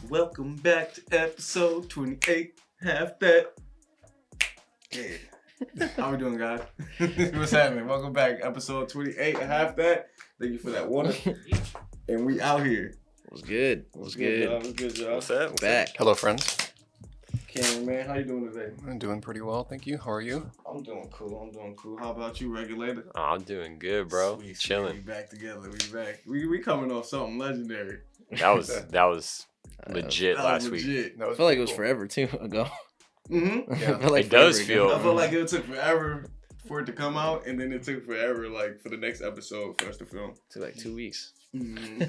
Welcome back to episode 28. Half that. Yeah. How we doing, guys? What's happening? Welcome back. Episode 28. Half that. Thank you for that water. And we out here. What's good? What's good? What's up? Back. Hello, friends. Cameron, man, how you doing today? I'm doing pretty well, thank you. How are you? I'm doing cool. How about you, regulator? Oh, I'm doing good, bro. Sweet. Chilling. We back together. We back. We coming off something legendary. That was legit That last was week. legit. I felt like it was forever too ago. Mm-hmm. Yeah. I felt like It does forever ago. feel- I felt like it took forever for it to come out, and then it took forever, like, for the next episode for us to film. Took like 2 weeks. Mm-hmm.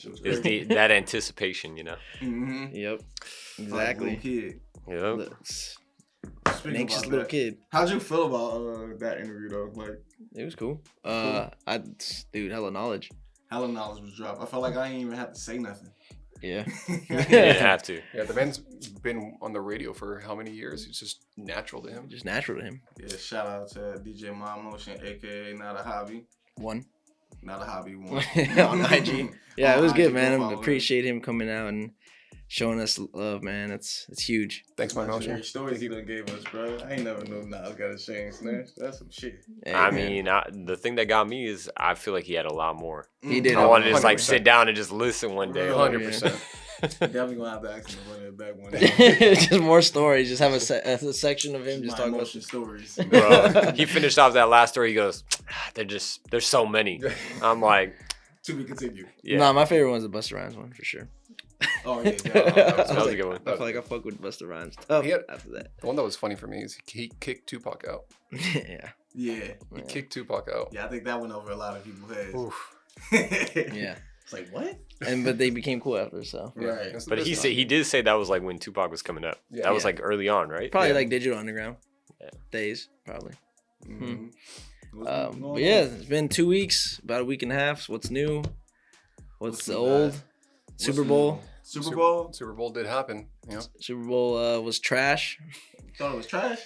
It's that anticipation, you know. Mm-hmm. Yep. Exactly. Exactly. Kid. Yep. Speaking An anxious about little that, kid. how'd you feel about that interview though? Like, It was cool. Dude, hella knowledge. hella knowledge was dropped. I felt like I didn't even have to say nothing. Yeah. You didn't have to. Yeah, the man's been on the radio for how many years? It's just natural to him. Just natural to him. Yeah, shout out to DJ My Motion, aka Not a Hobby. One. Not a Hobby one. On IG. Yeah, it was On good, IG, man. go I follow appreciate him coming out and showing us love, man. It's huge. Thanks, my Legendary motion. stories he done gave us, bro. I ain't never know Nas got a chain snatch. That's some shit. Hey, I man. mean, the thing that got me is I feel like he had a lot more. He did. I wanted to just like 100%. sit down and just listen one day. Really? Like, 100%. Definitely gonna have to ask him to run it back one day. Just more stories. Just have a section of him just My talking about emotion stories. bro, he finished off that last story. He goes, there's so many. I'm like, To be continued. yeah. Nah, my favorite one's the Busta Rhymes one for sure. Oh yeah, That was a good one. I feel like I fuck with Busta Rhymes tough He had- after that. The one that was funny for me is he kicked Tupac out. Yeah. yeah. He kicked Tupac out. Yeah, I think that went over a lot of people's heads. Oof. Yeah. It's like, what? But they became cool after, so Right. That's the But best he did say that was like when Tupac was coming up. Yeah. That was Yeah. like early on, right? probably Yeah. like Digital Underground Yeah. days, probably. Mm-hmm. But yeah, it's been 2 weeks, about a week and a half. So what's new? What's the old? Super Bowl. Super Bowl? Super Bowl did happen. You know? Super Bowl was trash, Thought it was trash?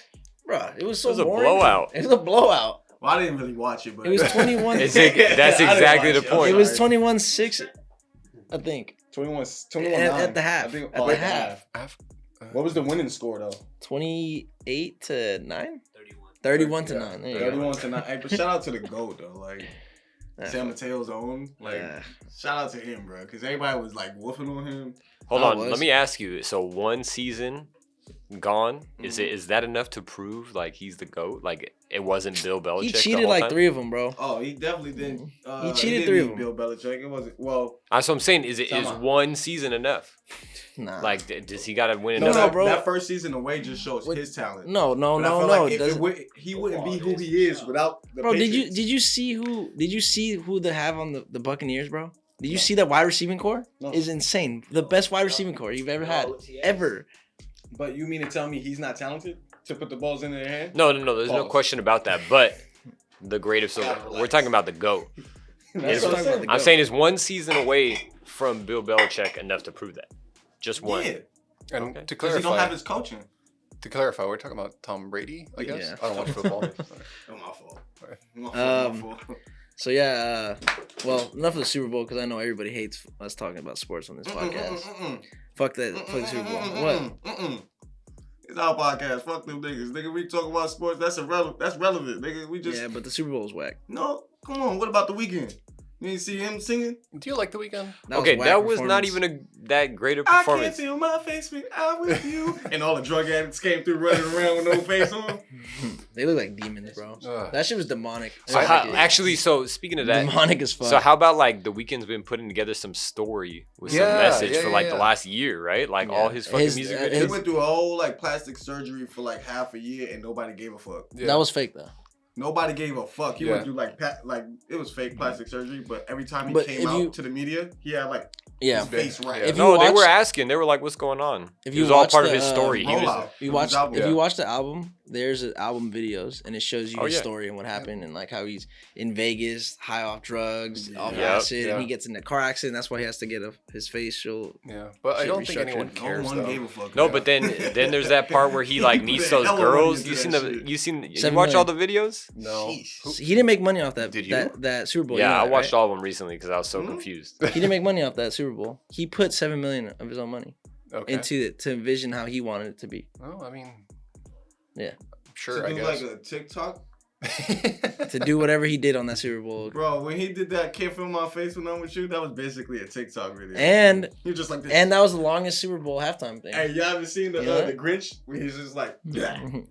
bruh. It was so It was a boring. blowout. It was a blowout. Well, I didn't really watch it, but It was 21. That's exactly the point. It was 21-6, I think. 21 At the half. I think, At the half. What was the winning score though? 28 to 9. 31 to Yeah. 9. There you go. 31 to 9. Hey, but shout out to the GOAT though. Like Nah, San Mateo's own. Like nah. shout out to him, bro. Because everybody was like woofing on him. Hold I on, was. let me ask you. So one season gone, is that enough to prove like he's the GOAT? Like it wasn't Bill Belichick. He the cheated whole like time? 3 of them, bro. Oh, he definitely did. He cheated didn't 3 of beat them. Bill Belichick. It wasn't. Well, That's what I'm saying. Is Time out. one season enough? Nah. Like, does he got to win no, another? that, bro. that first season away just shows What- his talent. no. But I feel like Doesn't- he wouldn't be who he is without the Bro, Patriots. did you see who they have on the Buccaneers, bro? Did you see that wide receiving core? No. Is insane. The best wide receiving core you've ever had. Ever. But you mean to tell me he's not talented to put the balls in their hand? No. There's no Pause. question about that. But the greatest. So we're talking about the GOAT. That's Is- what I'm saying. I'm saying is one season away from Bill Belichick enough to prove that? Just one. Yeah, And Okay. to because he don't have clarify, his coaching. we're talking about Tom Brady, I guess. Yeah. I don't watch football. Oh, my fault. Sorry. My fault. My fault. So yeah, well, enough of the Super Bowl because I know everybody hates us talking about sports on this podcast. Fuck that. Fuck the Super Bowl. What? It's our podcast. Fuck them niggas. Nigga, we talk about sports. That's irrelevant. That's relevant. Nigga, we just Yeah, but the Super Bowl was whack. no. Come on. What about the weekend? You didn't see him singing? Do you like the weekend? Okay, whack that was not performance. even that great a I can't performance. feel my face when I'm with you. And all the drug addicts came through running around with no face on. They look like demons, bro. Ugh. That shit was demonic. So actually, speaking of that, demonic as fuck. so how about like the Weeknd's been putting together some story with some Yeah, message yeah, for yeah, like the yeah. last year, right? Like all his fucking His- music his- He videos. went through a whole like plastic surgery for like half a year and nobody gave a fuck. Yeah. That was fake though. Nobody gave a fuck. He Yeah. went through like it was fake plastic surgery, but every time he But came if out you- to the media, he had like Yeah. his face right. Yeah. If you No, they watch- were asking. They were like, "What's going on?" If It you was all watch part of the, his story. He was rollout. You watch His album. if Yeah. you watch the album, there's album videos, and it shows you Oh, his yeah. story and what happened, and like how he's in Vegas, high off drugs, off Yep. acid, Yeah. and he gets in a car accident. That's why he has to get his facial. Yeah, but I Shit don't think anyone restructured. cares No one though. gave a fuck. No, about but it. then there's that part where he like He meets put those hella money girls. into You that seen the shit. you 7 watch all the million. videos? No. Sheesh. He didn't make money off that. Did you? That Super Bowl. Yeah, you know I that, watched right? all of them recently because I was so Hmm? confused. He didn't make money off that Super Bowl. He put $7 million of his own money Okay. into it to envision how he wanted it to be. Well, I mean, Yeah. sure, to I do guess. like a TikTok, To do whatever he did on that Super Bowl. bro. When he did that, can't feel my face when I'm with you. That was basically a TikTok video. And you're just like this. and that was the longest Super Bowl halftime thing. Hey, y'all haven't seen Yeah. the Grinch where he's just like, Mhm.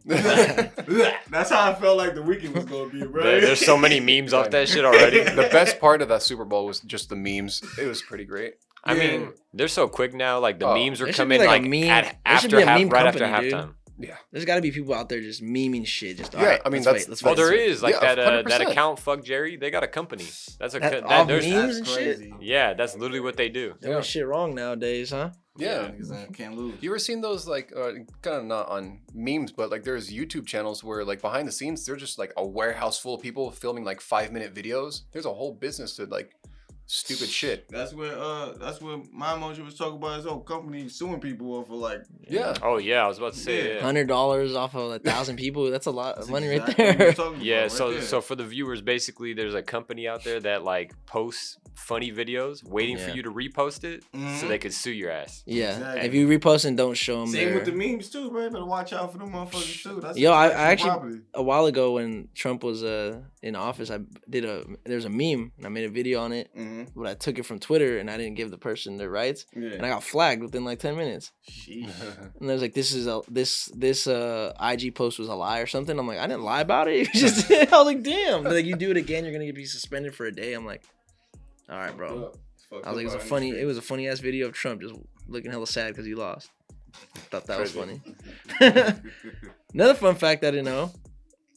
that's how I felt like the weekend was gonna be, bro. There's so many memes off that shit already. The best part of that Super Bowl was just the memes. It was pretty great. I Yeah. mean, they're so quick now. Like the Oh. memes are There should be, coming like, like, a meme- at, there should after be a half, meme right after company, dude. halftime. Yeah. There's got to be people out there just memeing shit. Just Yeah, all right, I mean, let's that's- wait. Oh, there Let's wait. is like Yeah, that that 100%. account. Fuck Jerry. They got a company. That's a That- that, off there's memes and That's shit? crazy. yeah. That's literally what they do. Doing shit wrong nowadays, huh? Yeah. because I can't lose. You ever seen those like kind of not on memes, but like there's YouTube channels where like behind the scenes they're just like a warehouse full of people filming like 5-minute videos. There's a whole business to like stupid shit. That's where my emoji was talking about his whole company suing people for like. Yeah. Oh yeah, I was about to say Yeah. yeah. $100 off of 1,000 people. That's a lot of money right exactly what there. we're talking Yeah, about so right there. so for the viewers, basically, there's a company out there that like posts funny videos, waiting for Yeah. you to repost it, so Mhm. they could sue your ass. Yeah. Exactly. If you repost and don't show them Same their... with the memes too, bro. Better watch out for them motherfuckers too. That's Yo, I intellectual actually- property. A while ago when Trump was in office, there's a meme and I made a video on it, Mhm. but I took it from Twitter and I didn't give the person their rights, and I Yeah. got flagged within like 10 minutes. Sheesh. And there's like, this IG post was a lie or something. I'm like, I didn't lie about it. You just I was like, damn. But like, you do it again, you're gonna be suspended for a day. I'm like, all right, bro. I was like, it was a funny ass video of Trump just looking hella sad because he lost. Thought that was funny. Another fun fact I didn't know: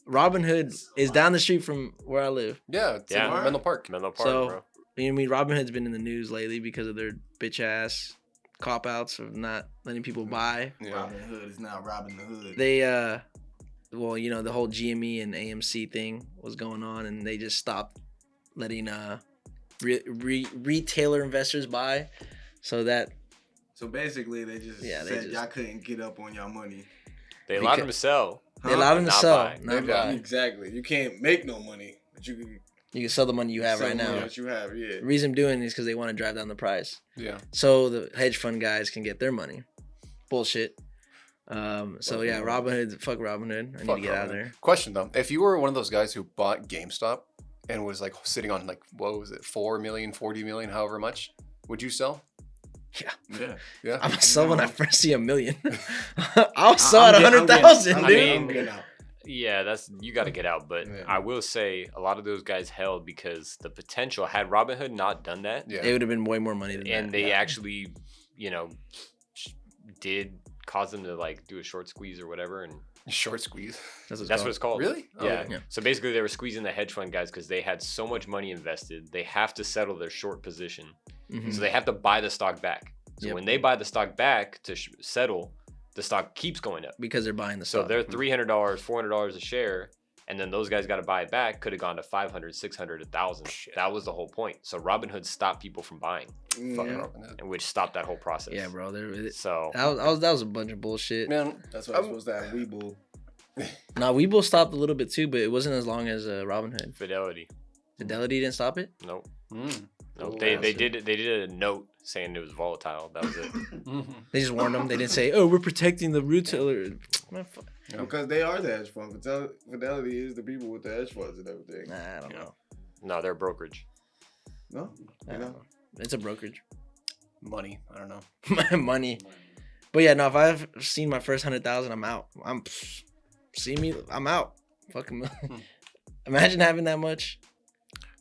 Robin Hood is down the street from where I live. Yeah, it's Yeah. in Menlo Park. Menlo Park, So- bro. I mean, Robin Hood's been in the news lately because of their bitch ass cop outs of not letting people buy. Yeah. Robin Hood is now robbing the hood. They well, you know, the whole GME and AMC thing was going on, and they just stopped letting retailer investors buy. So that So basically, they just Yeah, they said just- y'all couldn't get up on y'all money. They allowed him to sell. they allowed them to Not sell, buy. not Yeah. buy. Exactly. You can't make no money, but you can You can sell the money you have sell right money now. that you have. Yeah. The reason I'm doing it is because they want to drive down the price, Yeah. so the hedge fund guys can get their money. Bullshit. So yeah, Robinhood. Fuck Robinhood. I need Fuck to get out of Robin. there. Question though, if you were one of those guys who bought GameStop and was like sitting on like what was it, 4 million, 40 million, however much, would you sell? Yeah. Yeah. I'm gonna sell when I first see $1 million. I'll sell at I'm getting- 100,000, I'm dude. getting- dude. I'm getting out. Yeah, that's you got to get out. But Yeah. I will say a lot of those guys held because the potential had Robinhood not done that, Yeah. It would have been way more money than and that. they actually, you know, did cause them to like do a short squeeze or whatever, and Short squeeze. That's that's what it's called. Really? Oh, Yeah. yeah. So basically, they were squeezing the hedge fund guys because they had so much money invested. They have to settle their short position, Mhm. so they have to buy the stock back. So Yep. when they buy the stock back to settle, the stock keeps going up. Because they're buying the So stock. they're $300, $400 a share, and then those guys got to buy it back. Could have gone to 500, 600, 1,000. That was the whole point. So Robinhood stopped people from buying, Fuck Yeah. Robinhood. and which stopped that whole process. Yeah, bro. So That was a bunch of bullshit. Man, That's why I'm supposed to have Weeble. Nah, Webull stopped a little bit too, but it wasn't as long as Robinhood. Fidelity, Fidelity didn't stop it. nope. mm. Nope. Oh, They wow. did a note saying it was volatile. That was it. They just warned them. They didn't say, "Oh, we're protecting the retailer." Man, fuck. Yeah. Because they are the hedge fund. Fidelity is the people with the hedge funds and everything. Nah, I don't Yeah. know. No, they're brokerage. No? I You don't know? know. It's a brokerage. Money. I don't know. My money. But yeah, no. If I've seen my first 100,000, I'm out. See me. I'm out. Fucking. Imagine having that much.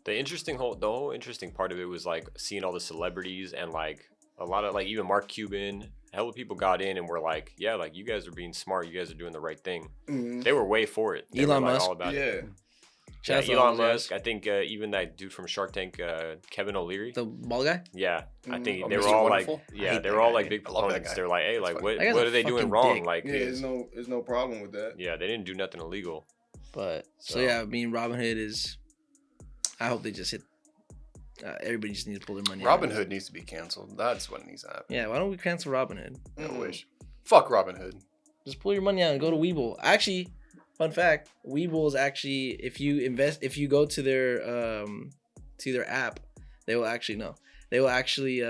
The whole interesting part of it was like seeing all the celebrities and like a lot of like even Mark Cuban. Hella people got in and were like, yeah, like you guys are being smart. You guys are doing the right thing. Mhm. They were way for it. They Elon were, like, Musk? all about it. Yeah. Shout out to all Elon those guys. Musk. I think even that dude from Shark Tank, Kevin O'Leary. The bald guy. Yeah, I think Oh, they were Mr. all Wonderful? like, I yeah, hate they that were all guy, like dude. big I love that proponents. guy. They're like, hey, That's like funny. what That guy's what a are they doing fucking wrong? dick. Like, Yeah, there's no problem with that. yeah, they didn't do nothing illegal. But so So- yeah, I mean, Robinhood is. I hope they just hit. Everybody just needs to pull their money. Robin out. Hood needs to be canceled. That's what needs to happen. Yeah, why don't we cancel Robinhood? I wish. Fuck Robin Hood. Just pull your money out and go to Webull. Actually, fun fact: Webull is actually if you go to their app, they will actually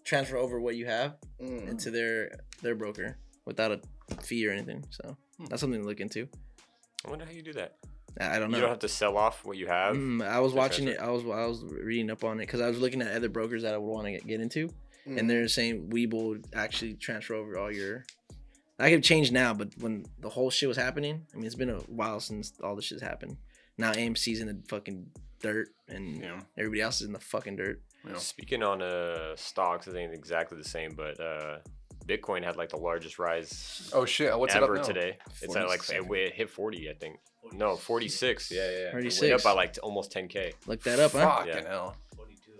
transfer over what you have into their broker without a fee or anything. So that's something to look into. I wonder how you do that. I don't know. You don't have to sell off what you have. I was to watching it. transfer. I was reading up on it because I was looking at other brokers that I would want to get into, and they're saying Webull would actually transfer over all your. I could change now, but when the whole shit was happening, I mean, it's been a while since all this shit's happened. Now AMC's in the fucking dirt, and everybody else is in the fucking dirt. Speaking on stocks, it ain't exactly the same, but Bitcoin had like the largest rise Oh shit! What's it up ever now? today. It's at like it hit 40, I think. No, 46. Yeah. It 46. went up by like almost 10K. Look that up, huh? Fucking hell.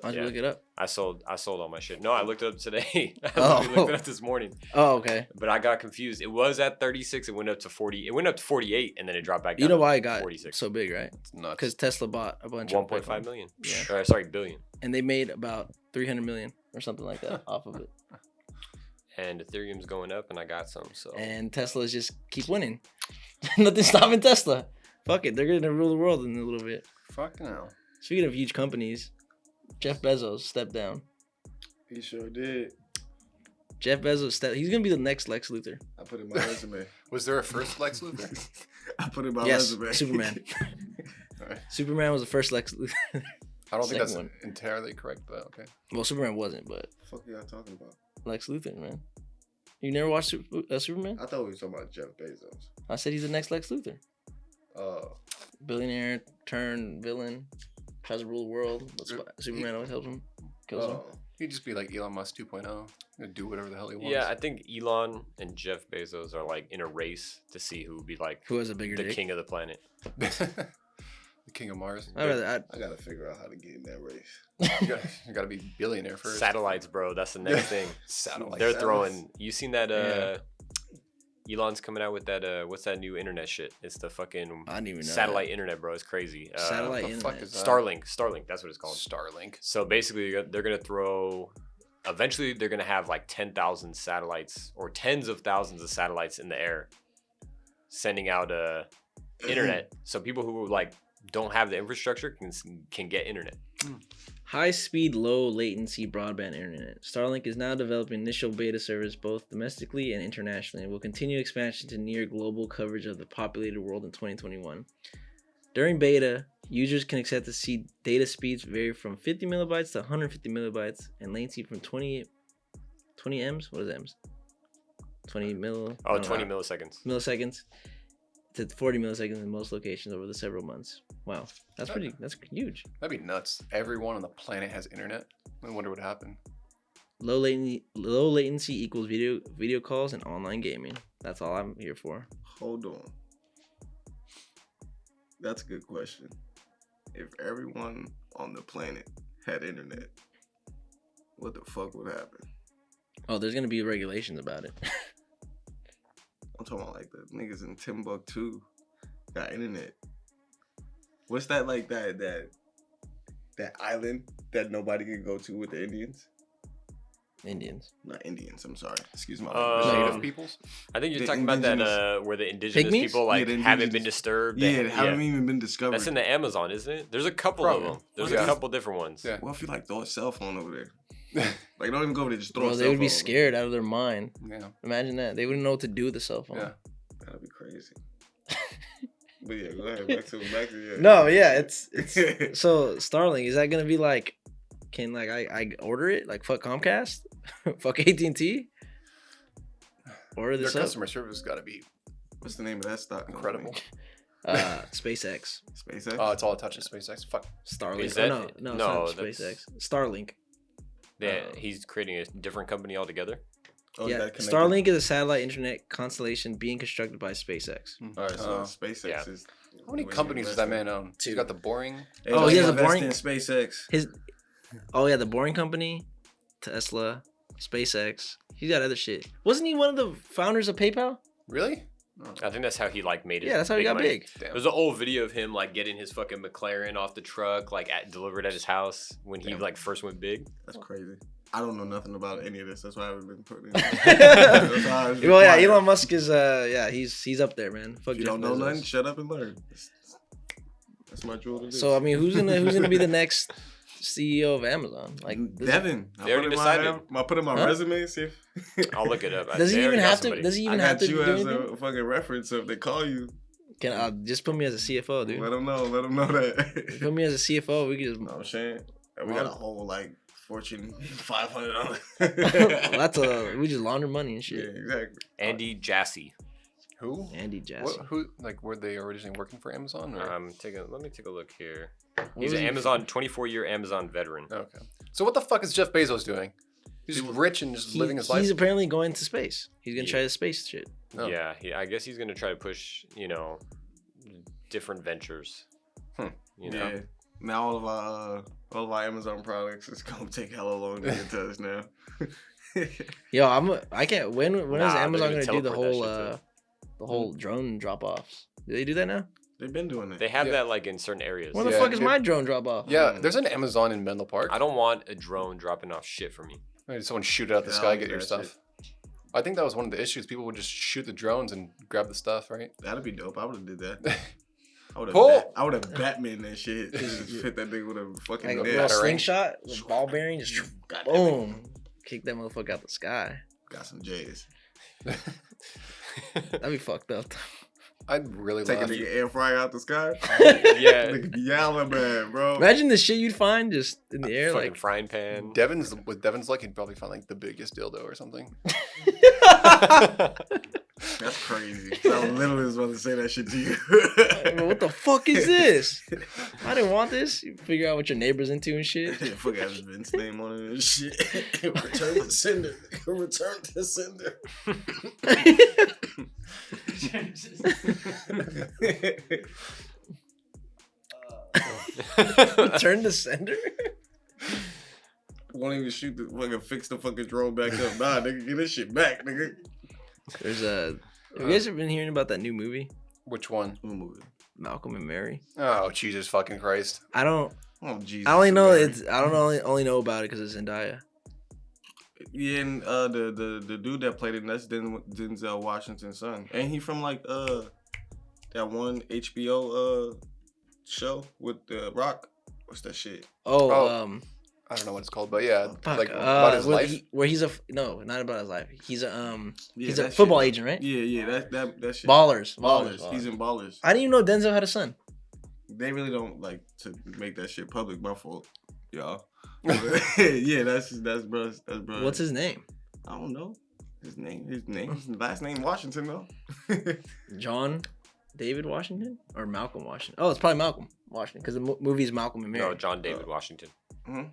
Why don't you Yeah. look it up? I sold all my shit. No, I looked it up today. I Oh. literally looked it up this morning. Oh, okay. But I got confused. It was at 36. It went up to 40. It went up to 48, and then it dropped back down. You know to why it got 46. so big, right? It's nuts. Because Tesla bought a bunch of 1.5 Bitcoin. million. Yeah. Sorry, billion. And they made about 300 million or something like that off of it. And Ethereum's going up, and I got some. So And Tesla's just keep winning. Nothing's stopping Tesla. Fuck it, they're gonna rule the world in a little bit. Fucking hell. Speaking of huge companies, Jeff Bezos stepped down. He sure did. Jeff Bezos he's gonna be the next Lex Luthor. I put in my resume. Was there a first Lex Luthor? I put in my Yes, resume. Superman. Alright. Superman was the first Lex Luthor. I don't think that's Second entirely correct, but okay. Well, Superman wasn't, but The fuck are y'all talking about? Lex Luthor, man. You never watched Superman? I thought we were talking about Jeff Bezos. I said he's the next Lex Luthor. Oh. Billionaire turned villain, tries to rule the world, but Superman always helps him, kills him. Oh. He'd just be like Elon Musk 2.0. He'd do whatever the hell he wants. yeah, I think Elon and Jeff Bezos are like in a race to see who would be like Who has a bigger the dick? king of the planet. The king of Mars. I'd rather. I gotta figure out how to get in that race. You gotta be billionaire first. Satellites, bro. That's the next thing. Satellite. They're Satellites. throwing. You seen that? Elon's coming out with that. What's that new internet shit? It's the fucking I didn't even know. satellite internet, bro. It's crazy. Satellite the fuck internet. is that? Starlink. That's what it's called. Starlink. So basically, they're gonna throw. Eventually, they're gonna have like 10,000 satellites or tens of thousands of satellites in the air, sending out internet. So people who like don't have the infrastructure can get internet. High-speed, low-latency broadband internet. Starlink is now developing initial beta service both domestically and internationally and will continue expansion to near global coverage of the populated world in 2021. During beta, users can expect to see data speeds vary from 50 megabytes to 150 megabytes and latency from 20 Ms? What is Ms? 20 mil? I Oh, don't 20 know, milliseconds. milliseconds to 40 milliseconds in most locations over the several months. Wow, that's huge. That'd be nuts. Everyone on the planet has internet. I wonder what happened. Low latency equals video calls and online gaming. That's all I'm here for. Hold on. That's a good question. If everyone on the planet had internet, what the fuck would happen? Oh, there's gonna be regulations about it. I'm talking about like the niggas in Timbuktu got internet. What's that like that island that nobody can go to with the Indians? Indians. Not Indians, I'm sorry. Excuse my Uh, language. Native peoples. I think you're The talking about that indigenous- where the indigenous Pygmies? people like Yeah, the haven't been indigenous- disturbed. Yeah, they haven't even been discovered. That's in the Amazon, isn't it? There's a couple Probably. of them. There's Yeah. a couple different ones. Yeah. What if you like throw a cell phone over there? Like don't even go over there, just throw Bro, a cell they would be phone over scared out of their mind. Yeah. Imagine that. They wouldn't know what to do with the cell phone. Yeah. there. That'd be crazy. But yeah, go ahead. Back to yeah. No, yeah, it's so Starlink, is that gonna be like, can like I order it like fuck Comcast, fuck AT&T, order Their this up? customer service has got to be What's the name of that stock? incredible. SpaceX, SpaceX. Oh, it's all it touches. SpaceX. Fuck. Starlink. Is that- no, no, it's not that's- SpaceX. Starlink. Yeah, he's creating a different company altogether. Oh, is Yeah, that connected? Starlink is a satellite internet constellation being constructed by SpaceX. All right, so SpaceX Yeah. is How many companies does that man own? Two. He's got the Boring. Hey, Oh, he has a invested Boring- in SpaceX. The Boring Company, Tesla, SpaceX. He's got other shit. Wasn't he one of the founders of PayPal? Really? I think that's how he like made it. Yeah, that's how he got money. big. Damn. There's an old video of him like getting his fucking McLaren off the truck, like delivered at his house when he like first went big. That's crazy. I don't know nothing about any of this. That's why I haven't been putting it. Well, yeah, Elon Musk is he's up there, man. Fuck If you Jeff don't know Bezos. nothing, shut up and learn. That's my jewel to do. So I mean, who's gonna be the next CEO of Amazon? Like Devin. They already decided. I put in my Huh? resume. See if I'll look it up. Does he They even already got have to? somebody. Does he I even have got to you do as anything? a fucking reference. So if they call you, Can just put me as a CFO, dude? let them know. Let them know that. Put me as a CFO. We could just. know what I'm saying? And we got a whole like Fortune $500. We just launder money and Yeah, shit. exactly. Andy Jassy. Who? Andy Jassy. Who? Like, were they originally working for Amazon? Or? Let me take a look here. What He's was an he- 24-year Amazon veteran. Okay. So what the fuck is Jeff Bezos doing? He's just rich and just living his life. He's apparently going to space. He's gonna Yeah. try the space shit. No. Yeah, I guess he's gonna try to push, different ventures. You know, Yeah. Now all of our Amazon products is gonna take hella long to get to us now. Yo, I can't. When is Nah, they're Amazon gonna gonna do the teleport that whole shit the whole drone drop offs? Do they do that now? They've been doing it. they have Yeah. that like in certain areas. Where the Yeah, fuck is dude. my drone drop off? Yeah, there's an Amazon in Menlo Park. I don't want a drone dropping off shit for me. Maybe someone shoot it out the Yeah, sky, I'll get do your that stuff. I think that was one of the issues. People would just shoot the drones and grab the stuff, right? That'd be dope. I would have did that. I would Pull. have Batman that shit. Just fit that thing with a fucking Like a net. little Batarang. slingshot with ball bearing, just God damn it. boom, kick that motherfucker out the sky. Got some J's. That'd be fucked up. I'd really Take a laugh. nigga air fryer out the sky. Yeah, Nigga be yowling, man, bro. Imagine the shit you'd find just in the air, fucking like. frying pan. With Devin's luck, he'd probably find like the biggest dildo or something. That's crazy. I literally was about to say that shit to you. What the fuck is this? I didn't want this. You figure out what your neighbor's into and shit. Fuck has Vince's name on it and shit. Return the sender. Return the sender. Turn the sender. Won't even shoot the fucking fix the fucking drone back up. Nah, nigga, get this shit back, nigga. There's a. Have you guys ever been hearing about that new movie, Which one? What movie? Malcolm and Mary? Oh, Jesus fucking Christ. I don't. Oh Jesus. I only know Mary. it's. I don't only know about it because it's Zendaya. Yeah, and the dude that played it, that's Denzel Washington's son, and he from like that one HBO show with The Rock. What's that shit? Oh, I don't know what it's called, but yeah, fuck, like about his life. where he's a no, not about his life. He's a Yeah, he's a that football shit. agent, right? Yeah, that shit. Ballers. He's in Ballers. I didn't even know Denzel had a son. They really don't like to make that shit public. My fault, y'all. Yeah, that's bro. That's bro. What's his name? I don't know. His last name Washington though. John David Washington or Malcolm Washington? Oh, it's probably Malcolm Washington because the movie is Malcolm and Mary. No, John David Washington. Mhm.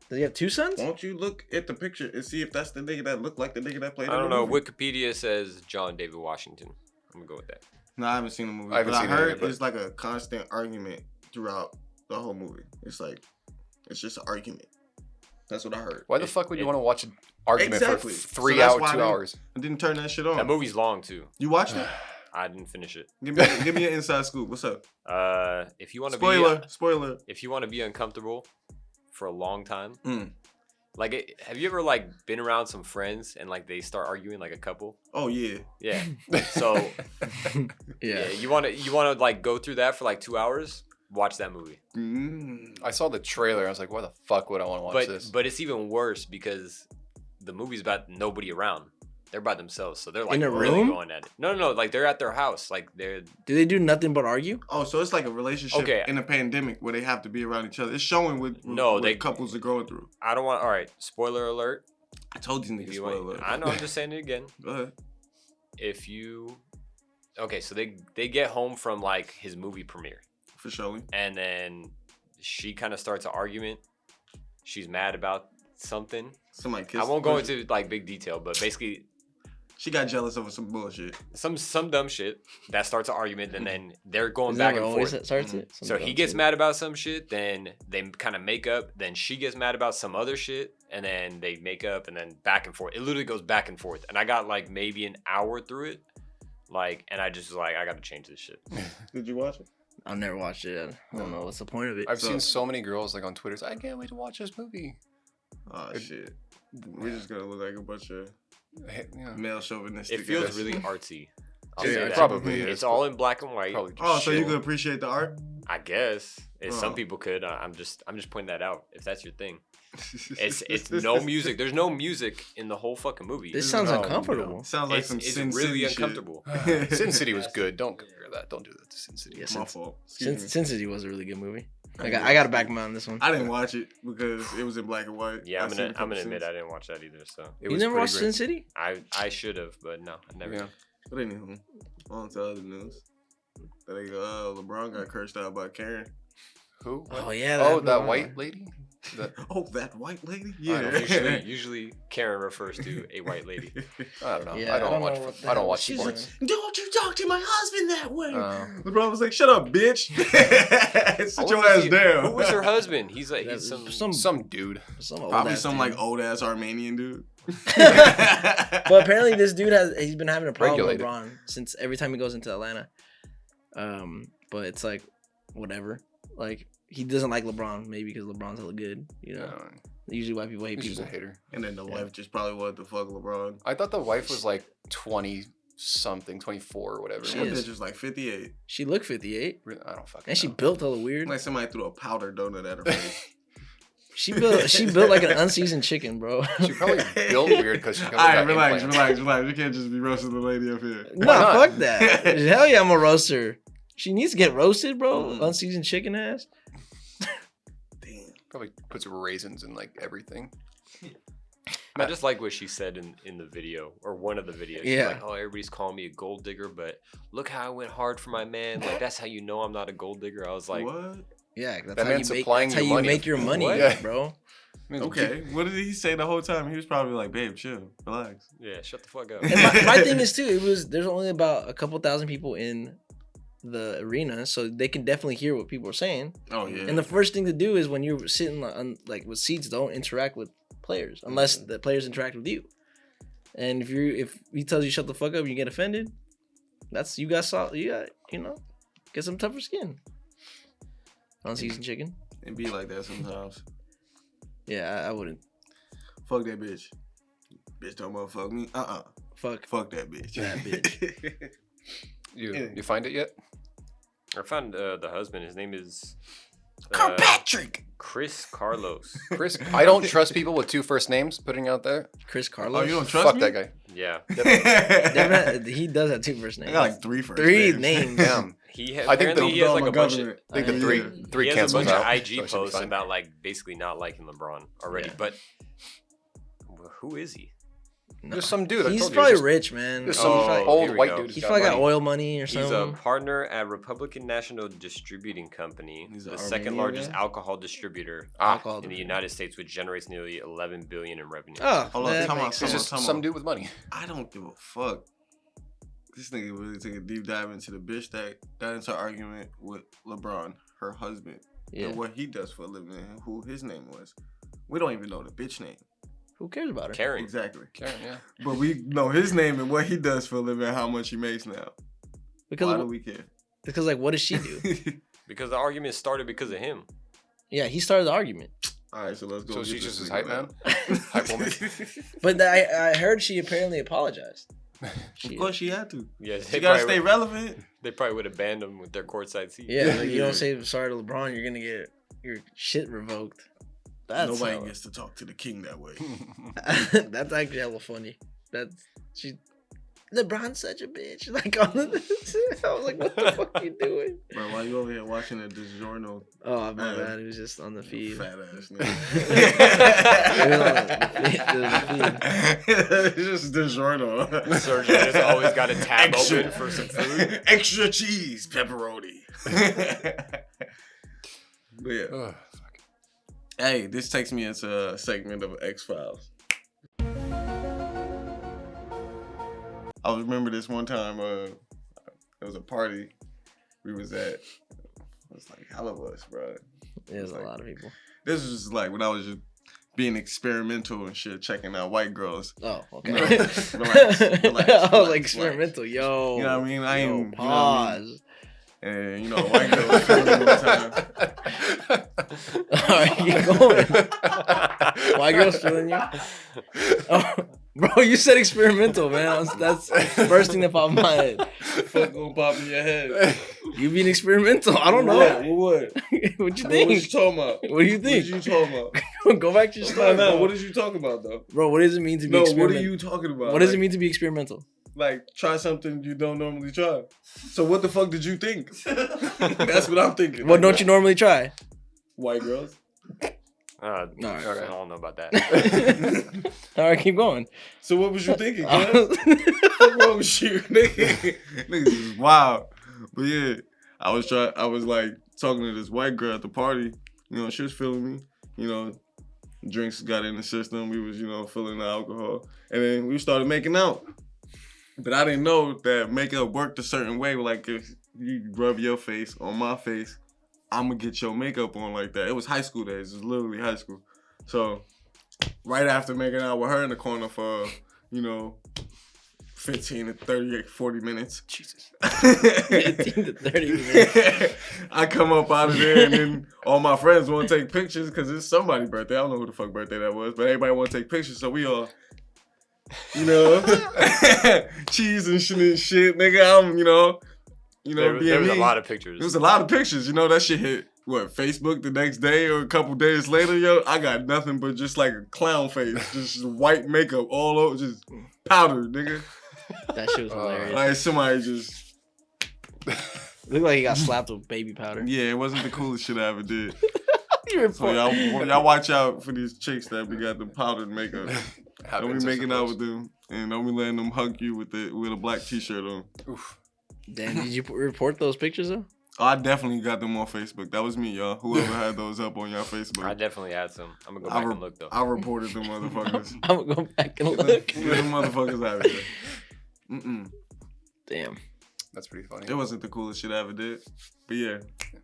Does he have two sons? Won't you look at the picture and see if that's the nigga that looked like the nigga that played? I in don't the know. movie? Wikipedia says John David Washington. I'm gonna go with that. No, I haven't seen the movie. I haven't but seen I it heard either, but- it's like a constant argument throughout the whole movie. It's just an argument. That's what I heard. Why the fuck would you want to watch an argument Exactly. for So 3 that's hours, why 2 they- hours? I didn't turn that shit on. That movie's long too. You watched it? I didn't finish it. Give me an inside scoop. What's up? If you want to Spoiler. if you want to be uncomfortable for a long time, Mm. like, have you ever like been around some friends and like they start arguing like a couple? Oh yeah. Yeah. So yeah, you want to like go through that for like 2 hours? Watch that movie. Mm. I saw the trailer. I was like, why the fuck would I want to watch this? But it's even worse because the movie's about nobody around. They're by themselves, so they're like In a really room? going at it. No, like they're at their house, like they're. Do they do nothing but argue? Oh, so it's like a relationship Okay. in a pandemic where they have to be around each other. It's showing No, what couples are going through. I don't want. All right, spoiler alert. I told you niggas If you spoiler. want, I know. I'm just saying it again. Go ahead. If you, okay, so they get home from like his movie premiere, For sure. and then she kind of starts an argument. She's mad about something. Somebody kissed. I won't go into like big detail, but basically, She got jealous over some bullshit. Some dumb shit that starts an argument, and then they're going Is back that and what always forth. starts it? Some So he dumb gets shit. mad about some shit, then they kind of make up, then she gets mad about some other shit, and then they make up, and then back and forth. It literally goes back and forth. And I got like maybe an hour through it. Like, and I just was like, I gotta change this shit. Did you watch it? I've never watched it. I don't know what's the point of it. I've seen so many girls like on Twitter. I can't wait to watch this movie. Oh shit. We're just gonna look like a bunch of Yeah. male chauvinistic. It feels ass. really artsy. I'll Yeah, say it that. probably is. It's all in black and white. Probably Oh, so you chill. can appreciate the art? I guess. Some Oh. people could. I'm just pointing that out. If that's your thing, it's no music. There's no music in the whole fucking movie. This sounds No, uncomfortable. Sounds like It's, some it's Sin really City shit. uncomfortable. Sin City was good. Don't compare that. Don't do that to Sin City. Yeah, My Sin, fault. Excuse me. Sin City was a really good movie. I I got to back him out on this one. I didn't watch it because it was in black and white. Yeah, I I'm seen a gonna couple admit scenes. I didn't watch that either. So It You was never pretty watched great. Sin City? I should have, but no, I never. Yeah. But anywho, on to other news. That LeBron got cursed out by Karen. Who? Oh yeah. Oh, that one. white lady. That, Oh, that white lady? I don't Yeah. Usually Karen refers to a white lady. I don't know. Yeah, I don't know watch. what the I don't hell watch she's sports. Don't you talk to my husband that way. Oh. LeBron was like, shut up, bitch. I Sit wonder your if ass he- down. Who was her husband? He's like That's he's some. Some dude. old Probably ass some dude. like old ass Armenian dude. But apparently this dude he's been having a problem with Regulated. LeBron since every time he goes into Atlanta. But it's like whatever. Like he doesn't like LeBron maybe because LeBron's hella good. You know, usually white people hate He's just people. a hater. And then the Yeah. wife just probably wanted to fuck LeBron. I thought the wife was like 20 something, 24 or whatever. She That is. bitch was like 58. She looked 58, I don't fucking and she know. built hella weird. Like somebody threw a powder donut at her face. She built like an unseasoned chicken, bro. She probably built weird because she All probably right, got relax. implants. You can't just be roasting the lady up here. No, not? fuck that. Hell yeah, I'm a roaster. She needs to get roasted, bro. Mm. Unseasoned chicken ass. Damn. Probably puts raisins in like everything. I just like what she said in the video or one of the videos. She's Yeah. like, oh, everybody's calling me a gold digger, but look how I went hard for my man. Like that's how you know I'm not a gold digger. I was like, what? Yeah, that's That how you man's make. supplying That's how you you money. make your money, What? Yeah. bro. I mean, Okay. What did he say the whole time? He was probably like, babe, chill. Relax. yeah, shut the fuck up. And my thing is too. There's only about a couple thousand people in the arena, so they can definitely hear what people are saying. Oh, yeah. And the first thing to do is when you're sitting on like with seats, don't interact with players unless the players interact with you. And if he tells you shut the fuck up, and you get offended. That's you got get some tougher skin. Unseasoned chicken. It be like that sometimes. Yeah, I wouldn't. Fuck that bitch. Bitch don't motherfuck me. Fuck. Fuck that bitch. That bitch. you find it yet? I found the husband. His name is Kirkpatrick. Chris Carlos. Chris, I don't trust people with two first names. Putting out there. Chris Oh, Carlos. you don't trust Fuck me? that guy. Yeah, He does have two first names. I got like three first Three names. names. Damn. I think think he has like a bunch of. I think the three He has a cancels bunch of out. IG so it should be posts fine. about like basically not liking LeBron already, Yeah. but who is he? No. There's some dude. I He's told you, probably just- rich, man. There's He's some Oh, old here we white go. dude. who's He's got probably got money. oil money or He's a something. partner at Republican National Distributing Company, He's the an second Armenian largest guy? alcohol distributor Alcohol in the distributor. United States, which generates nearly 11 billion in revenue. Oh, Hold on, that time out, makes time He's sense. just Come on. some dude with money. I don't give a fuck. This nigga really took a deep dive into the bitch that got into an argument with LeBron, her husband, Yeah. and what he does for a living and who his name was. We don't even know the bitch name. Who cares about her? Caring. Exactly. Karen, yeah. But we know his name and what he does for a living and how much he makes now. Because Why do we care? like, what does she do? Because the argument started because of him. Yeah, he started the argument. All right, so let's go. So get she's this just his nigga hype man? now. Hype woman? But I heard she apparently apologized. Of course she had to. Yeah, She gotta stay probably, relevant. they probably would have banned him with their courtside seat. Yeah, like, you Yeah. don't say sorry to LeBron, you're gonna get your shit revoked. That's Nobody hella- gets to talk to the king that way. That's actually hella funny. LeBron's such a bitch. Like on the, I was like, what the fuck are you doing? Bro, why you over here watching a DiGiorno? Oh my bad, it was just on the You feed. fat ass It nigga. It's just DiGiorno. Surgeon has always got a tab Extra. open for some food. Extra cheese, pepperoni. But yeah. Ugh. Hey, this takes me into a segment of X-Files. I remember this one time. It was a party we was at. It was like hell of us, bro. There's like, a lot of people. This was just like when I was just being experimental and shit, checking out white girls. Oh, okay. You know, relax, I was like experimental. Yo. You know what I mean? I ain't pause. You know what I mean? And a white girl was filming me one time. All right, keep going. White girl's feeling you? Oh, bro, you said experimental, man. That's the first thing that popped in my head. Fuck gonna pop in your head. You being experimental? I don't know. What? What you think? What you talking about? What do you think? What you talking about? Go back to your story. No, what did you talking about though? Bro, what does it mean to be No, experimental? what are you talking about? What does it mean to be experimental? Like, try something you don't normally try. So what the fuck did you think? That's what I'm thinking. What don't you normally try? White girls. I right. don't know about that. All right, keep going. So what was you thinking, cuz? What's wrong with you, nigga? Niggas is wild. But yeah, I was like talking to this white girl at the party. You know, she was feeling me. You know, drinks got in the system. We was, you know, feeling the alcohol. And then we started making out. But I didn't know that makeup worked a certain way. Like if you rub your face on my face, I'm gonna get your makeup on like that. It was high school days. It was literally high school. So right after making out with her in the corner for, you know, 15 to 30, 40 minutes. Jesus. 15 to 30 minutes. I come up out of there and then all my friends want to take pictures because it's somebody's birthday. I don't know who the fuck birthday that was, but everybody want to take pictures. So we all, you know, cheese and shit, nigga. I'm, you know, there was a lot of pictures. There was a lot of pictures. You know, that shit hit, Facebook the next day or a couple days later, yo. I got nothing but just like a clown face. Just white makeup all over, just powder, nigga. That shit was hilarious. Like somebody just... Looked like he got slapped with baby powder. Yeah, it wasn't the coolest shit I ever did. So y'all watch out for these chicks that we got the powdered makeup. Don't be making out with them, and don't be letting them hug you with a black t-shirt on. Oof. Damn, did you report those pictures though? Oh, I definitely got them on Facebook. That was me, y'all. Whoever had those up on y'all Facebook. I definitely had some. I'm gonna go back and look though. I reported them motherfuckers. I'm gonna go back and look. Get them motherfuckers out of here. Mm-mm. Damn. That's pretty funny. It wasn't the coolest shit I ever did. But yeah,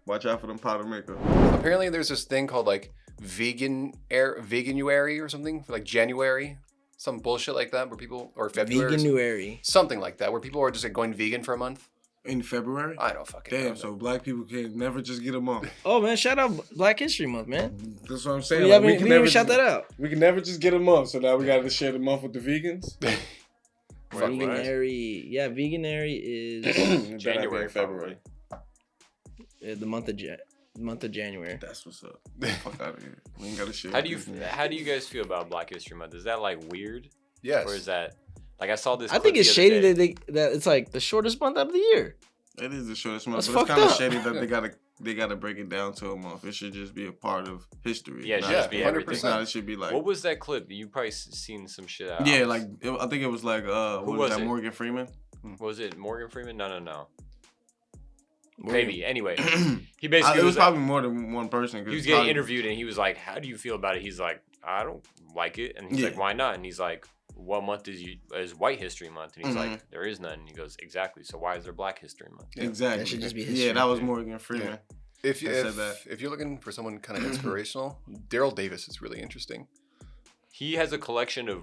watch out for them powder makeup. Apparently there's this thing called like veganuary or something for like January. Some bullshit like that where people, or February. Veganuary. Something like that where people are just like going vegan for a month. In February? I don't fucking know. Damn, so black people can never just get them off. Oh man, shout out Black History Month, man. That's what I'm saying. We didn't even shout that out. We can never just get a month, so now we got to share the month with the vegans. Veganuary. Yeah, Veganuary is January, February. The month of January. That's what's up. Fuck out of here. We ain't got to share. How do you guys feel about Black History Month? Is that like weird? Yes. Or is that like I saw this? I think it's shady that it's like the shortest month of the year. It is the shortest month, That's but it's kind of fucked shady that they gotta break it down to a month. It should just be a part of history. Yeah, it should just be everything. It's not. It should be like. What was that clip? You probably seen some shit out. Yeah, like I think it was like what was that? it? Morgan Freeman. Was it Morgan Freeman? No. Morgan. Maybe. Anyway, he basically It was probably more than one person. He was getting interviewed and he was like, "How do you feel about it?" He's like, "I don't like it," and he's like, "Why not?" And he's like, "What month is White History Month?" And he's like, "There is none." And he goes, "Exactly. So why is there Black History Month?" Yeah. Exactly. That should just be history. Yeah, that was Morgan Freeman. Yeah. If you're looking for someone kind of inspirational, Daryl Davis is really interesting. He has a collection of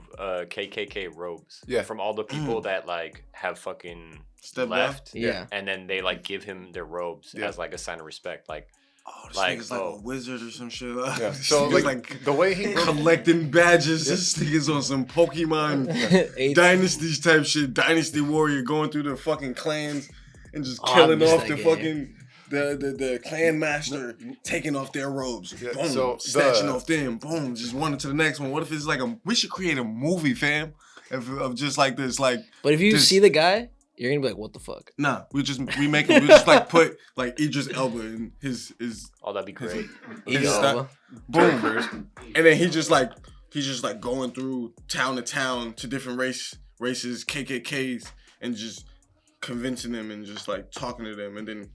KKK robes. Yeah. From all the people that like have fucking Stepped left. down? Yeah. And then they like give him their robes as like a sign of respect. Like, this nigga's like a wizard or some shit. Yeah. So like the way he collecting badges, this nigga's on some Pokemon dynasties type shit. Dynasty warrior going through the fucking clans and just killing off the fucking the clan master, taking off their robes. Yeah, Boom, so snatching off them. Boom, just one to the next one. What if it's like we should create a movie, fam, of just like this, like. But if you see the guy, you're gonna be like, "What the fuck?" Nah, we just like put like Idris Elba in his. Oh, that'd be great. Idris Elba. Boom, and then he's just like going through town to town to different races, KKKs, and just convincing them and just like talking to them, and then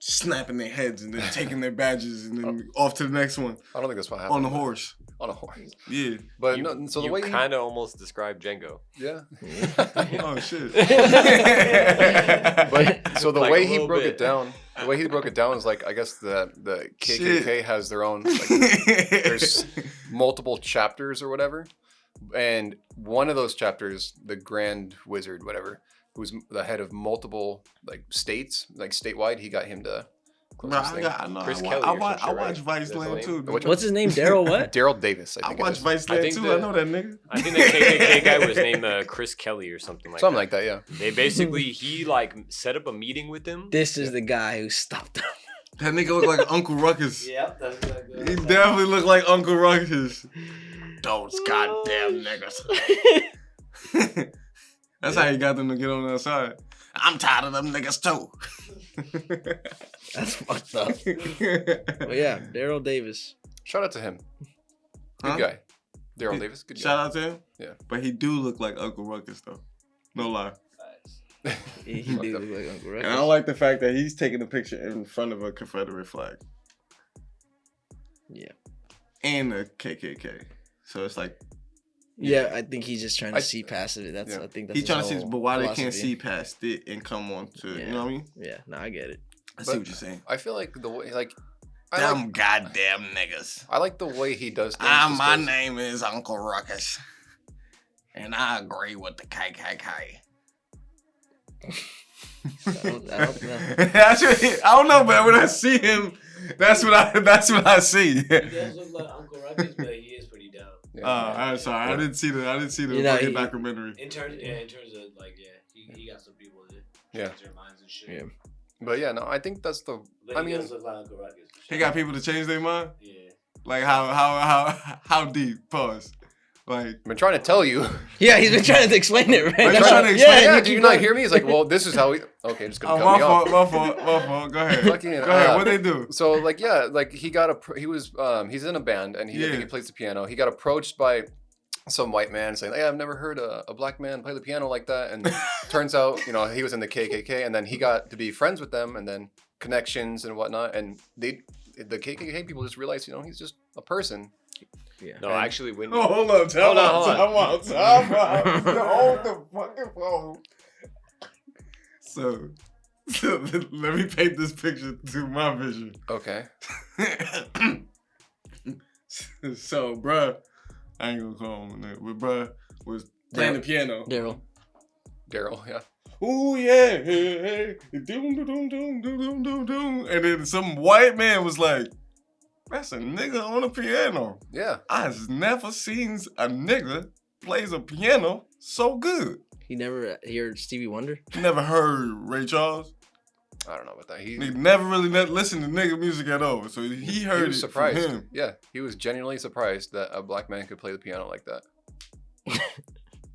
snapping their heads and then taking their badges and then off to the next one I don't think that's what happened. on the horse. On a horse. Yeah. But You, no, so the you way kind of almost described Django. yeah. Oh shit. But so the Like way a he little broke bit. it down, the way he broke it down is like I guess the KKK Shit. has their own like there's multiple chapters or whatever, and one of those chapters, the Grand Wizard, whatever, who's the head of multiple like states, like statewide, he got him to close Bro, this I thing. got, I know. Chris I, Kelly I, or some watch, shit, I right? watch Vice That's Land his too. name? dude. Which What's his name? Daryl what? Daryl Davis, I I think. watch it is. Vice I Land think too. I know that nigga. I think the KKK guy was named Chris Kelly or something like Something that. like that, yeah. They basically he like set up a meeting with him. This is the guy who stopped him. That nigga look like Uncle Ruckus. Yep, that's exactly He definitely look like Uncle Ruckus. Those goddamn niggas. That's how he got them to get on that side. I'm tired of them niggas too. That's fucked up. But yeah, Daryl Davis. Shout out to him. Good Huh? guy. Daryl Davis, good Shout guy. out to him. Yeah. But he do look like Uncle Ruckus though. No lie. He Fucked do up. look like Uncle And I Ruckus. like the fact that he's taking a picture in front of a Confederate flag. Yeah. And a KKK. So it's like Yeah, I think he's just trying to I- see past it. That's yeah. I think that's he's his trying to see, whole but why they can't philosophy. see past it and come on to, you know what I mean? Yeah, no, I get it. I see But- what you're saying. I feel like the way like I Them like, goddamn niggas. I like the way he does things. just My 'cause- name is Uncle Ruckus. And I agree with the KKK. I don't know. That's what I don't know, but when I see him, that's what I see. He does look like Uncle Ruckus, but he is pretty dope. Yeah. I'm sorry, I didn't see the You know, fucking he- documentary. In terms of like, he got some people that Yeah. change their minds and shit. Yeah. But yeah, no, I think that's the. But I he mean, does look like Uncle Ruckus. He got people to change their mind. Yeah. Like how deep? Pause. Like I've been trying to tell you. Yeah, he's been trying to explain it right I'm now. trying to explain Yeah, it. do you not hear me? He's like, well, this is how we. Okay, just gonna oh, cut my me off. fault. My fault. Go ahead. Fucking, Go ahead. What they do? So like yeah, like he got he was he's in a band and I Yeah. think he plays the piano. He got approached by some white man saying, "Hey, I've never heard a black man play the piano like that." And turns out, you know, he was in the KKK, and then he got to be friends with them, and then connections and whatnot. And the KKK people just realized, you know, he's just a person. Yeah. No, actually, when Oh, hold up. Time Hold on, out. hold Time out. Hold the fucking phone. So let me paint this picture through my vision. Okay. So, bruh, I ain't gonna call him a nigga, but bruh was playing the piano. Daryl. Daryl, yeah. Ooh yeah, hey, hey, doom, doom, doom, doom, doom, doom, doom, and then some white man was like, "That's a nigga on a piano." Yeah. I've never seen a nigga plays a piano so good. He never heard Stevie Wonder. Never heard Ray Charles. I don't know about that. He Never really listened to nigga music at all. So he heard was it surprised. from him. Yeah, he was genuinely surprised that a black man could play the piano like that.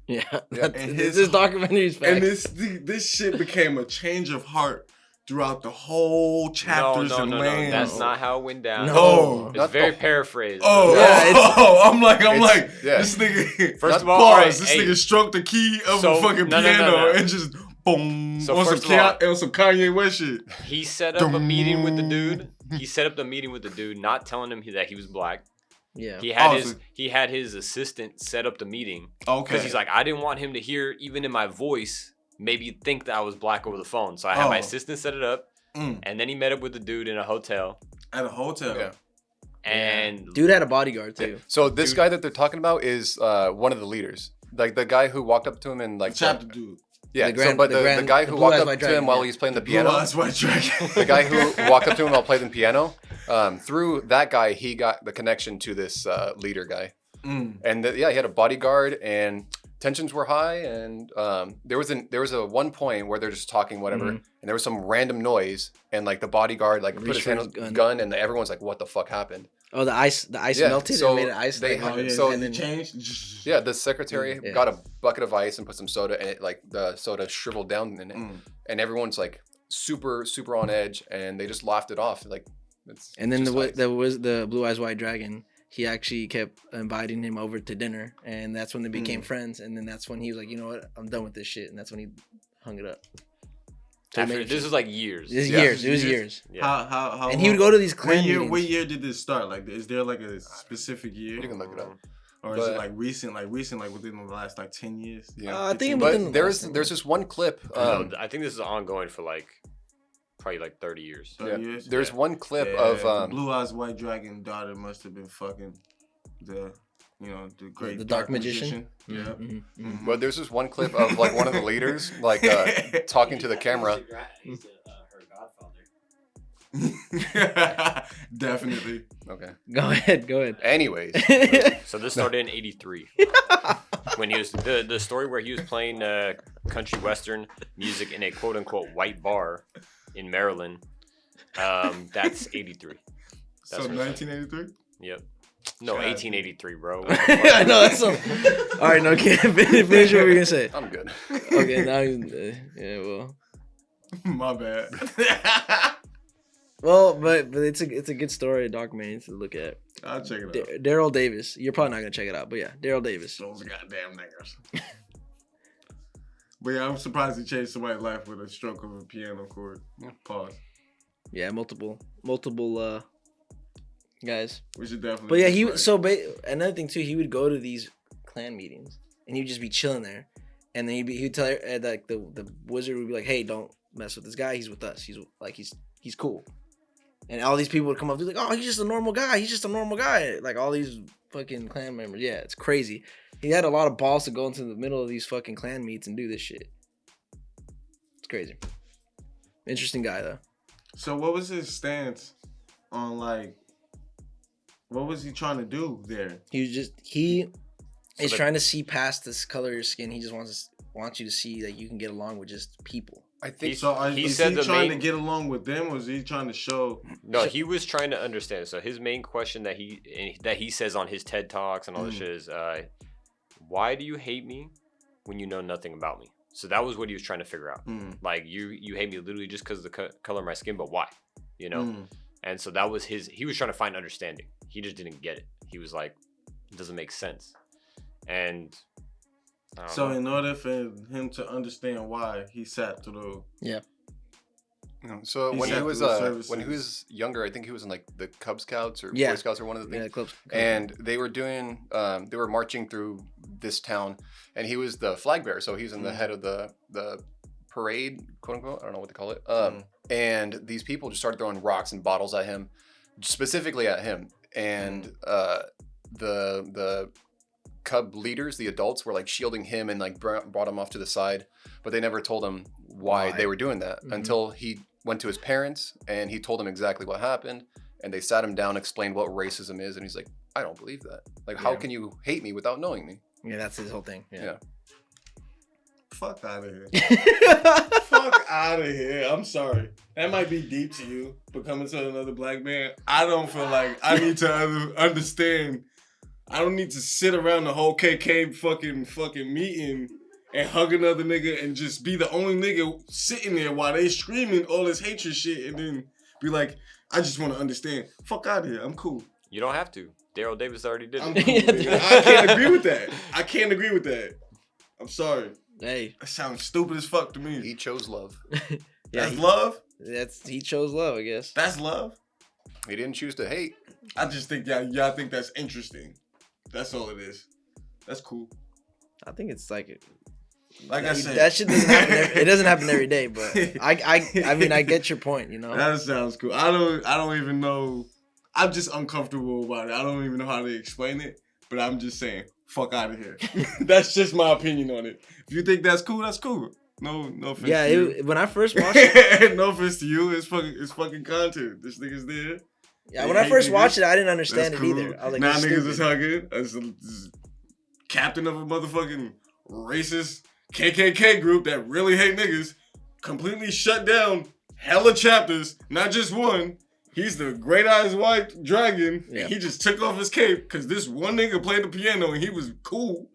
Yeah. Yeah. And This documentary is And facts. this shit became a change of heart throughout the whole chapters and no. lands. That's not how it went down. No. It's Not very the- paraphrased. Oh, Yeah, I'm like, yeah. this nigga. First Not of all, pause. alright, This hey. nigga stroked the key of So, a fucking no, piano no. and just boom So on some first of all- on some Kanye West shit. He set up a meeting with the dude. He set up the meeting with the dude, not telling him that he was black. Yeah. He had his assistant set up the meeting Okay. because he's like, I didn't want him to hear even in my voice, maybe think that I was black over the phone. So I had my Oh. assistant set it up, and then he met up with the dude in a hotel. At a hotel. Yeah. And Dude had a bodyguard too. So this Dude. guy that they're talking about is one of the leaders. Like the guy who walked up to him and like Chapter dude. yeah. The grand- but the the grand- guy the who blue walked eyes up white to him dragon, while yeah. he was playing the Blue piano. eyes white dragon. The guy who walked up to him while playing the piano. Through that guy, he got the connection to this leader guy. And he had a bodyguard, and tensions were high. And there was a one point where they're just talking whatever, and there was some random noise, and like the bodyguard like put his Reached for hand his on his gun. gun, and everyone's like, "What the fuck happened?" Oh, the ice Yeah, melted so and made it ice. they- like, Oh, yeah. So- So it changed. Yeah, the secretary Yeah. got a bucket of ice and put some soda, and it like the soda shriveled down in it, and everyone's like super on edge, and they just laughed it off. Like, it's and then just ice. the blue eyes white dragon. He actually kept inviting him over to dinner, and that's when they became friends. And then that's when he was like, you know what, I'm done with this shit, and that's when he hung it up. After, this is like years. It was Yeah. years. It was years. Yeah. How And he would go to these clan What meetings. year did this start? Like, is there like a specific year, You can look it up. or is it but- like recent, like within the last like 10 years? Yeah. I think within the But last 10 there's this one clip. No, I think this is ongoing for like probably like 30 years. 30 Yeah. years? There's one clip Yeah, of the Blue Eyes White Dragon daughter must have been fucking the great The Dark Magician? Yeah. Mhm, mhm. but there's this one clip of like one of the leaders like talking to the camera. He's her godfather. Definitely. Okay. Go ahead. Anyways, So this started in '83 when he was the story where he was playing country western music in a quote unquote white bar in Maryland. That's '83. So That's what it said. 1983. Yep. No, God. 1883, bro. I know that's so. All right, no, finish what we're gonna say. I'm good. Okay, now yeah, well, My bad. but it's a good story, documentary to look at. I'll check it out. Daryl Davis. You're probably not gonna check it out, but yeah, Daryl Davis. Those goddamn niggas. But yeah, I'm surprised he changed somebody's life with a stroke of a piano chord. Pause. Yeah, multiple guys. We should definitely. But yeah, play. another thing too, he would go to these clan meetings and he'd just be chilling there, and then he'd tell like the wizard would be like, "Hey, don't mess with this guy. He's with us. He's cool." And all these people would come up, they're like, "Oh, he's just a normal guy. He's just a normal guy." Like all these fucking clan members. Yeah, it's crazy. He had a lot of balls to go into the middle of these fucking clan meets and do this shit. It's crazy. Interesting guy though. So what was his stance on like? What was he trying to do there? He is trying to see past this color of your skin. He just wants you to see that you can get along with just people. I think So He is said he the trying main- to get along with them, or is he trying to show? No, he was trying to understand. So his main question that he says on his TED Talks and all this shit is, why do you hate me when you know nothing about me? So that was what he was trying to figure out. Like you hate me literally just because of the color of my skin, but why? You know. And so that was he was trying to find understanding. He just didn't get it. He was like, it doesn't make sense. And I don't So know. in order for him to understand why, he sat through. So He when he sat was through the when he was younger, I think he was in like the Cub Scouts or Yeah. Boy Scouts or one of the Yeah, things. close. And they were doing they were marching through this town, and he was the flag bearer, so he was in the head of the parade, quote unquote. I don't know what to call it. And these people just started throwing rocks and bottles at him, specifically at him. And the Cub leaders, the adults, were like shielding him and like brought him off to the side, but they never told him why they were doing that until he went to his parents and he told them exactly what happened, and they sat him down, explained what racism is, and he's like, I don't believe that. Like, how can you hate me without knowing me? Yeah, that's his whole thing. Yeah. Fuck out of here. Fuck out of here. I'm sorry. That might be deep to you, but coming to another black man, I don't feel like I need to understand. I don't need to sit around the whole KK fucking meeting and hug another nigga and just be the only nigga sitting there while they screaming all this hatred shit and then be like, I just want to understand. Fuck out of here. I'm cool. You don't have to. Daryl Davis already did I'm it. cool. Nigga. I can't agree with that. I can't agree with that. I'm sorry. Hey, That sounds stupid as fuck to me. He chose love. yeah, That's love? he chose love, I guess. That's love? He didn't choose to hate. I just think y'all think that's interesting. That's all it is. That's cool. I think it's like Like I said, that shit doesn't happen. It doesn't happen every day, but I mean, I get your point. You know. that sounds cool. I don't even know. I'm just uncomfortable about it. I don't even know how to explain it. But I'm just saying, fuck out of here. That's just my opinion on it. If you think that's cool, that's cool. No offense. Yeah, to you. when I first watched it, No offense to you. It's fucking content. This nigga's there. yeah, when I first watched it, I didn't understand That's it cool. either. I was like, now this niggas is stupid. hugging. As a captain of a motherfucking racist KKK group that really hate niggas, completely shut down hella chapters, not just one. He's the Great Eyes White Dragon. Yeah. And he just took off his cape because this one nigga played the piano and he was cool.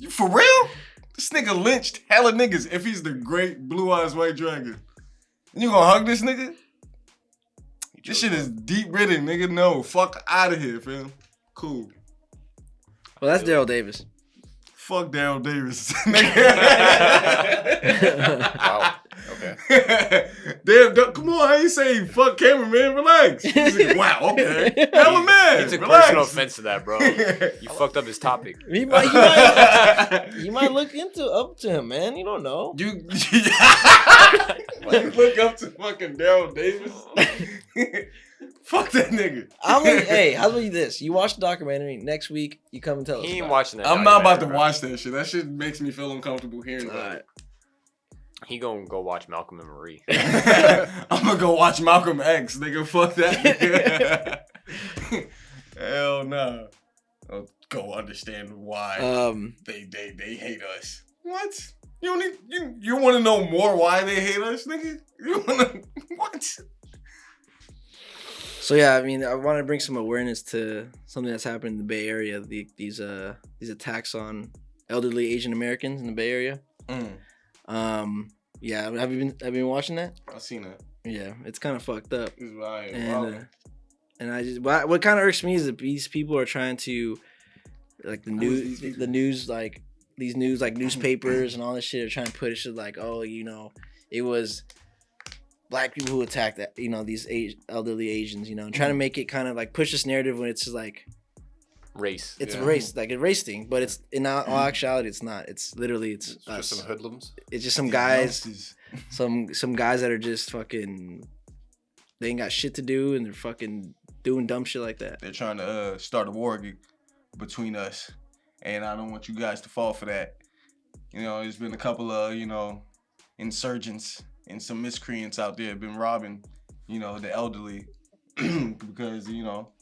You for real? This nigga lynched hella niggas if he's the Great Blue Eyes White Dragon. And you gonna hug this nigga? This shit is deep written, nigga. No, fuck out of here, fam. Cool. Well, that's Daryl Davis. Fuck Daryl Davis. Wow. Okay. Come on, I ain't say fuck cameraman. Relax. He's like, wow, okay. I'm a man. He took Relax. personal offense to that, bro. You fucked up his topic. You might look up to him, man. You don't know. You look up to fucking Daryl Davis. Fuck that nigga. I'm like, hey, how about you this? You watch the documentary next week. You come and tell us. He ain't about watching that. I'm not about to documentary, bro. watch that shit. That shit makes me feel uncomfortable hearing it. about All right. it. He gonna go watch Malcolm and Marie. I'm gonna go watch Malcolm X, nigga. Fuck that. Hell no. I'll go understand why they hate us. What? You don't need, you want to know more why they hate us, nigga? You want to what? So yeah, I mean, I want to bring some awareness to something that's happened in the Bay Area. These attacks on elderly Asian Americans in the Bay Area. Yeah, have you been watching that? I've seen it. Yeah, it's kind of fucked up. It's right. And I just what kind of irks me is that these people are trying to, like the news like these news like newspapers and all this shit are trying to put it shit like, oh, you know, it was black people who attacked that, you know, these elderly Asians, you know, and trying to make it kind of like push this narrative when it's just like Race. it's a race, like a race thing, but it's in all actuality it's not. It's literally it's us. just some hoodlums. It's just some guys, some guys that are just fucking, they ain't got shit to do and they're fucking doing dumb shit like that. They're trying to start a war between us, and I don't want you guys to fall for that. You know, there's been a couple of, you know, insurgents and some miscreants out there have been robbing, you know, the elderly because, you know,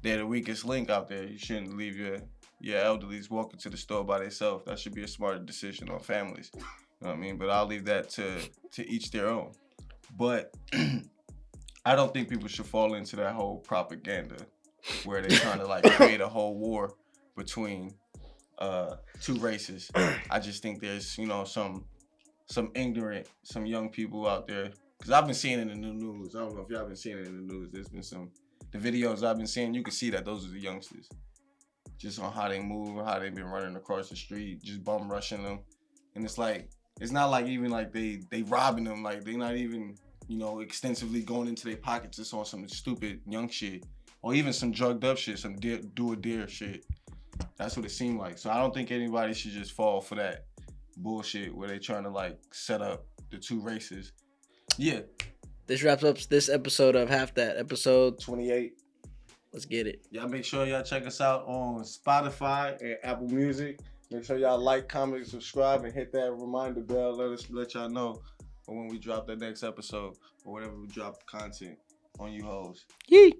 they're the weakest link out there. You shouldn't leave your elderlies walking to the store by themselves. That should be a smarter decision on families. You know what I mean? But I'll leave that to each their own. But I don't think people should fall into that whole propaganda where they're trying to like create a whole war between two races. I just think there's, you know, some ignorant, some young people out there. Because I've been seeing it in the news. I don't know if y'all been seeing it in the news. There's been the videos I've been seeing, you can see that those are the youngsters. Just on how they move, how they've been running across the street, just bum rushing them. And it's like, it's not like even like they robbing them. Like they not even, you know, extensively going into their pockets just on some stupid young shit. Or even some drugged up shit, some do or dare shit. That's what it seemed like. So I don't think anybody should just fall for that bullshit where they trying to like set up the two races. Yeah. This wraps up this episode of Half That, episode 28. Let's get it. Y'all make sure y'all check us out on Spotify and Apple Music. Make sure y'all like, comment, subscribe, and hit that reminder bell. Let y'all know when we drop the next episode or whatever we drop content on you hoes. Yee.